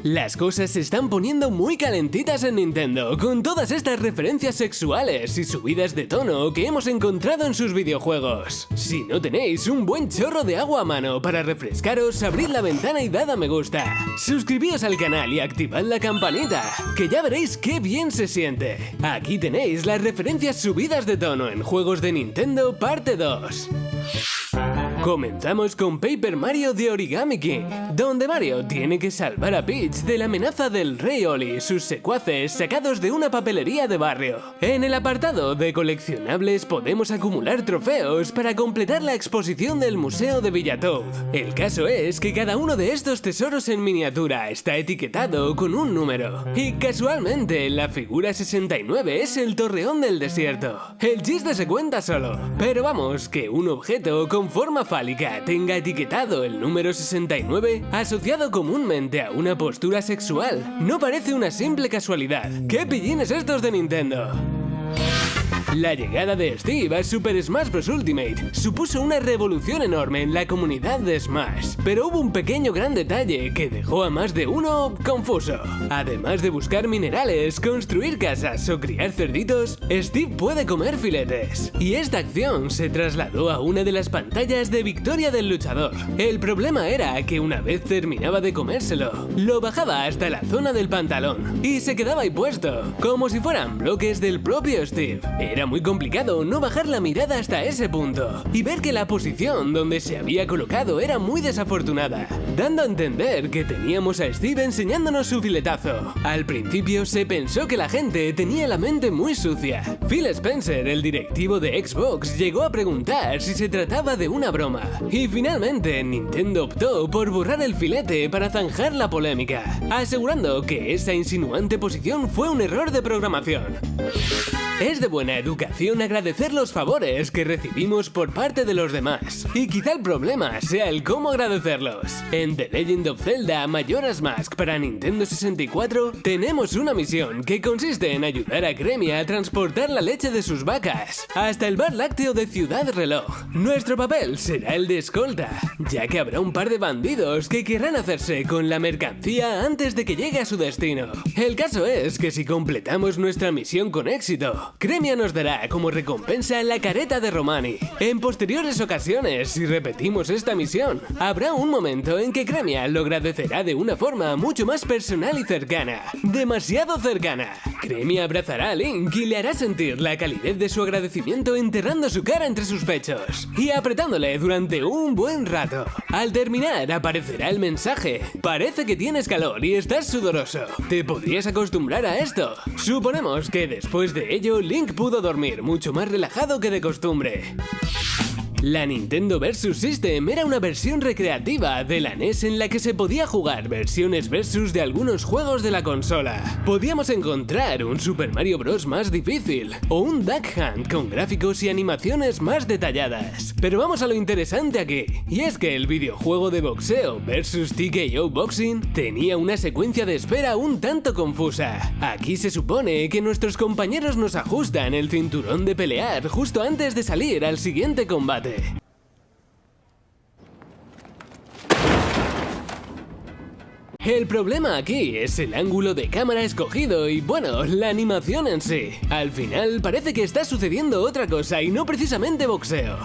Las cosas se están poniendo muy calentitas en Nintendo, con todas estas referencias sexuales y subidas de tono que hemos encontrado en sus videojuegos. Si no tenéis un buen chorro de agua a mano para refrescaros, abrid la ventana y dad a me gusta. Suscribíos al canal y activad la campanita, que ya veréis qué bien se siente. Aquí tenéis las referencias subidas de tono en juegos de Nintendo parte 2. Comenzamos con Paper Mario The Origami King, donde Mario tiene que salvar a Peach de la amenaza del Rey Oli y sus secuaces sacados de una papelería de barrio. En el apartado de coleccionables podemos acumular trofeos para completar la exposición del Museo de Villatoad. El caso es que cada uno de estos tesoros en miniatura está etiquetado con un número, y casualmente la figura 69 es el Torreón del Desierto. El chiste se cuenta solo, pero vamos, que un objeto con forma fálica tenga etiquetado el número 69 asociado comúnmente a una postura sexual no parece una simple casualidad. ¿Qué pillines estos de Nintendo? La llegada de Steve a Super Smash Bros. Ultimate supuso una revolución enorme en la comunidad de Smash, pero hubo un pequeño gran detalle que dejó a más de uno confuso. Además de buscar minerales, construir casas o criar cerditos, Steve puede comer filetes, y esta acción se trasladó a una de las pantallas de victoria del luchador. El problema era que una vez terminaba de comérselo, lo bajaba hasta la zona del pantalón y se quedaba ahí puesto, como si fueran bloques del propio Steve. Era muy complicado no bajar la mirada hasta ese punto y ver que la posición donde se había colocado era muy desafortunada, dando a entender que teníamos a Steve enseñándonos su filetazo. Al principio se pensó que la gente tenía la mente muy sucia. Phil Spencer, el directivo de Xbox, llegó a preguntar si se trataba de una broma, y finalmente Nintendo optó por borrar el filete para zanjar la polémica, asegurando que esa insinuante posición fue un error de programación. Es de buena educación agradecer los favores que recibimos por parte de los demás, y quizá el problema sea el cómo agradecerlos. En The Legend of Zelda Majora's Mask para Nintendo 64 tenemos una misión que consiste en ayudar a Cremia a transportar la leche de sus vacas hasta el bar lácteo de Ciudad Reloj. Nuestro papel será el de escolta, ya que habrá un par de bandidos que querrán hacerse con la mercancía antes de que llegue a su destino. El caso es que si completamos nuestra misión con éxito, Cremia nos dará como recompensa la careta de Romani. En posteriores ocasiones, si repetimos esta misión, habrá un momento en que Cremia lo agradecerá de una forma mucho más personal y cercana. ¡Demasiado cercana! Cremia abrazará a Link y le hará sentir la calidez de su agradecimiento enterrando su cara entre sus pechos y apretándole durante un buen rato. Al terminar aparecerá el mensaje: parece que tienes calor y estás sudoroso. ¿Te podrías acostumbrar a esto? Suponemos que después de ello Link pudo dormir mucho más relajado que de costumbre. La Nintendo Versus System era una versión recreativa de la NES en la que se podía jugar versiones versus de algunos juegos de la consola. Podíamos encontrar un Super Mario Bros. Más difícil o un Duck Hunt con gráficos y animaciones más detalladas. Pero vamos a lo interesante aquí, y es que el videojuego de boxeo versus TKO Boxing tenía una secuencia de espera un tanto confusa. Aquí se supone que nuestros compañeros nos ajustan el cinturón de pelear justo antes de salir al siguiente combate. El problema aquí es el ángulo de cámara escogido y, bueno, la animación en sí. Al final parece que está sucediendo otra cosa y no precisamente boxeo.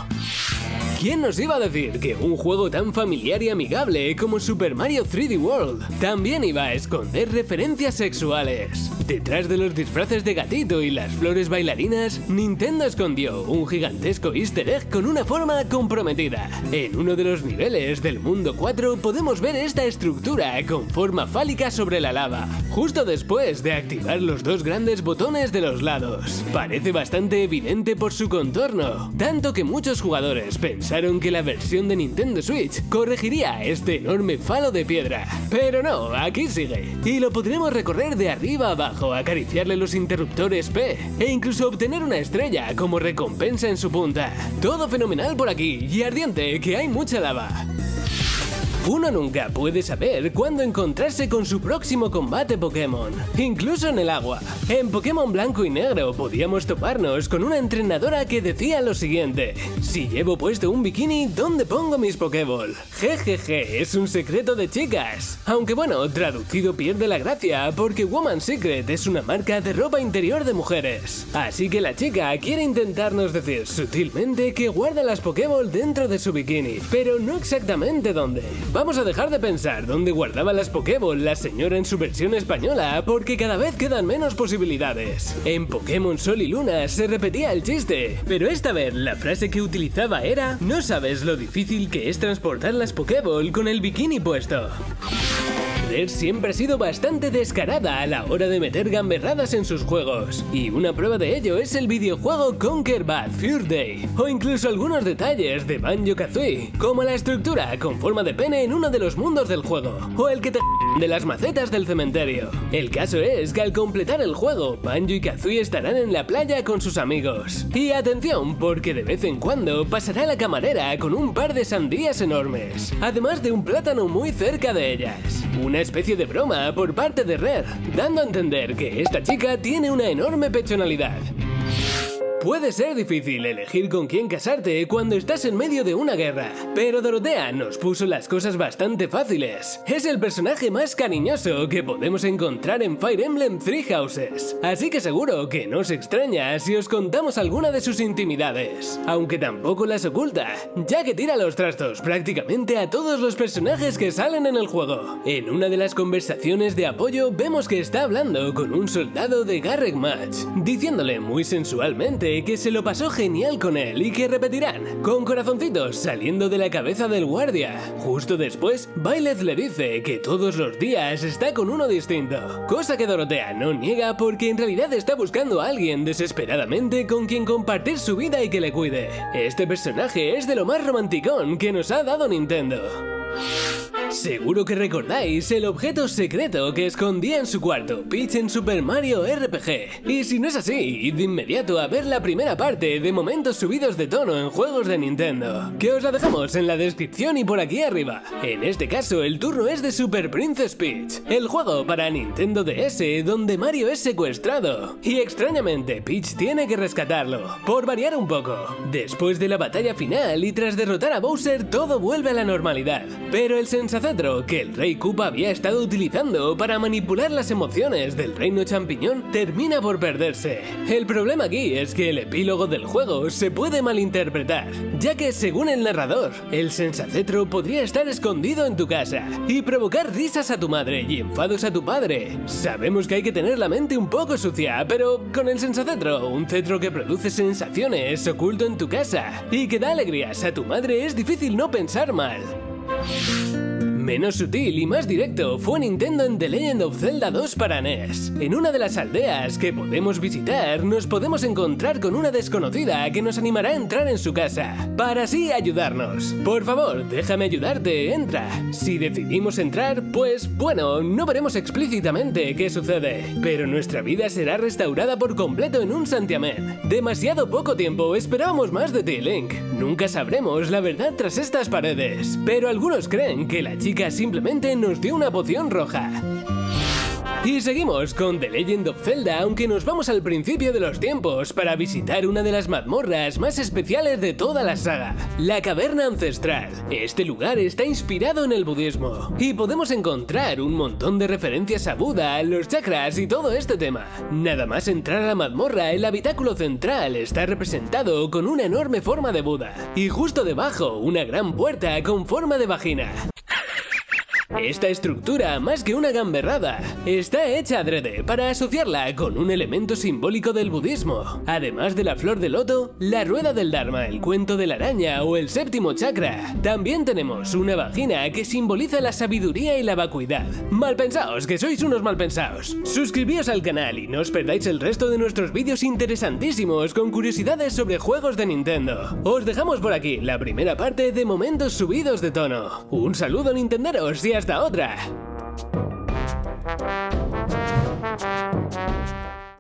¿Quién nos iba a decir que un juego tan familiar y amigable como Super Mario 3D World también iba a esconder referencias sexuales? Detrás de los disfraces de gatito y las flores bailarinas, Nintendo escondió un gigantesco easter egg con una forma comprometida. En uno de los niveles del mundo 4 podemos ver esta estructura con forma fálica sobre la lava, justo después de activar los dos grandes botones de los lados. Parece bastante evidente por su contorno, tanto que muchos jugadores pensaron que la versión de Nintendo Switch corregiría este enorme falo de piedra. Pero no, aquí sigue, y lo podremos recorrer de arriba a abajo, acariciarle los interruptores P e incluso obtener una estrella como recompensa en su punta. Todo fenomenal por aquí, y ardiente que hay mucha lava. Uno nunca puede saber cuándo encontrarse con su próximo combate Pokémon, incluso en el agua. En Pokémon Blanco y Negro podíamos toparnos con una entrenadora que decía lo siguiente: si llevo puesto un bikini, ¿dónde pongo mis Pokéball? Jejeje, es un secreto de chicas. Aunque bueno, traducido pierde la gracia porque Woman's Secret es una marca de ropa interior de mujeres. Así que la chica quiere intentarnos decir sutilmente que guarda las Pokéball dentro de su bikini, pero no exactamente dónde. Vamos a dejar de pensar dónde guardaba las Pokéball la señora en su versión española, porque cada vez quedan menos posibilidades. En Pokémon Sol y Luna se repetía el chiste, pero esta vez la frase que utilizaba era: no sabes lo difícil que es transportar las Pokéball con el bikini puesto. Rare siempre ha sido bastante descarada a la hora de meter gamberradas en sus juegos, y una prueba de ello es el videojuego Conquer Bad Fur Day, o incluso algunos detalles de Banjo-Kazooie, como la estructura con forma de pene en uno de los mundos del juego, o el que te de las macetas del cementerio. El caso es que al completar el juego, Banjo y Kazooie estarán en la playa con sus amigos. Y atención, porque de vez en cuando pasará la camarera con un par de sandías enormes, además de un plátano muy cerca de ellas. Una especie de broma por parte de Rare, dando a entender que esta chica tiene una enorme personalidad. Puede ser difícil elegir con quién casarte cuando estás en medio de una guerra, pero Dorothea nos puso las cosas bastante fáciles. Es el personaje más cariñoso que podemos encontrar en Fire Emblem Three Houses, así que seguro que no os extraña si os contamos alguna de sus intimidades, aunque tampoco las oculta, ya que tira los trastos prácticamente a todos los personajes que salen en el juego. En una de las conversaciones de apoyo vemos que está hablando con un soldado de Garreg Mach, diciéndole muy sensualmente que se lo pasó genial con él y que repetirán, con corazoncitos saliendo de la cabeza del guardia. Justo después, Byleth le dice que todos los días está con uno distinto, cosa que Dorothea no niega porque en realidad está buscando a alguien desesperadamente con quien compartir su vida y que le cuide. Este personaje es de lo más romanticón que nos ha dado Nintendo. Seguro que recordáis el objeto secreto que escondía en su cuarto Peach en Super Mario RPG. Y si no es así, id de inmediato a ver la primera parte de momentos subidos de tono en juegos de Nintendo, que os la dejamos en la descripción y por aquí arriba. En este caso el turno es de Super Princess Peach, el juego para Nintendo DS donde Mario es secuestrado y extrañamente Peach tiene que rescatarlo, por variar un poco. Después de la batalla final y tras derrotar a Bowser, todo vuelve a la normalidad, pero el sensacetro que el Rey Koopa había estado utilizando para manipular las emociones del Reino Champiñón termina por perderse. El problema aquí es que el epílogo del juego se puede malinterpretar, ya que según el narrador, el sensacetro podría estar escondido en tu casa y provocar risas a tu madre y enfados a tu padre. Sabemos que hay que tener la mente un poco sucia, pero con el sensacetro, un cetro que produce sensaciones oculto en tu casa y que da alegrías a tu madre, es difícil no pensar mal. Menos sutil y más directo fue Nintendo en The Legend of Zelda 2 para NES. En una de las aldeas que podemos visitar, nos podemos encontrar con una desconocida que nos animará a entrar en su casa, para así ayudarnos. Por favor, déjame ayudarte, entra. Si decidimos entrar, pues bueno, no veremos explícitamente qué sucede, pero nuestra vida será restaurada por completo en un santiamén. Demasiado poco tiempo, esperábamos más de ti, Link. Nunca sabremos la verdad tras estas paredes, pero algunos creen que la chica simplemente nos dio una poción roja. Y seguimos con The Legend of Zelda, aunque nos vamos al principio de los tiempos para visitar una de las mazmorras más especiales de toda la saga, la Caverna Ancestral. Este lugar está inspirado en el budismo y podemos encontrar un montón de referencias a Buda, los chakras y todo este tema. Nada más entrar a la mazmorra, el habitáculo central está representado con una enorme forma de Buda y justo debajo una gran puerta con forma de vagina. Esta estructura, más que una gamberrada, está hecha adrede para asociarla con un elemento simbólico del budismo. Además de la flor de loto, la rueda del Dharma, el cuento de la araña o el séptimo chakra. También tenemos una vagina que simboliza la sabiduría y la vacuidad. Malpensaos, que sois unos malpensaos. Suscribíos al canal y no os perdáis el resto de nuestros vídeos interesantísimos con curiosidades sobre juegos de Nintendo. Os dejamos por aquí la primera parte de momentos subidos de tono. Un saludo, nintenderos, y hasta otra.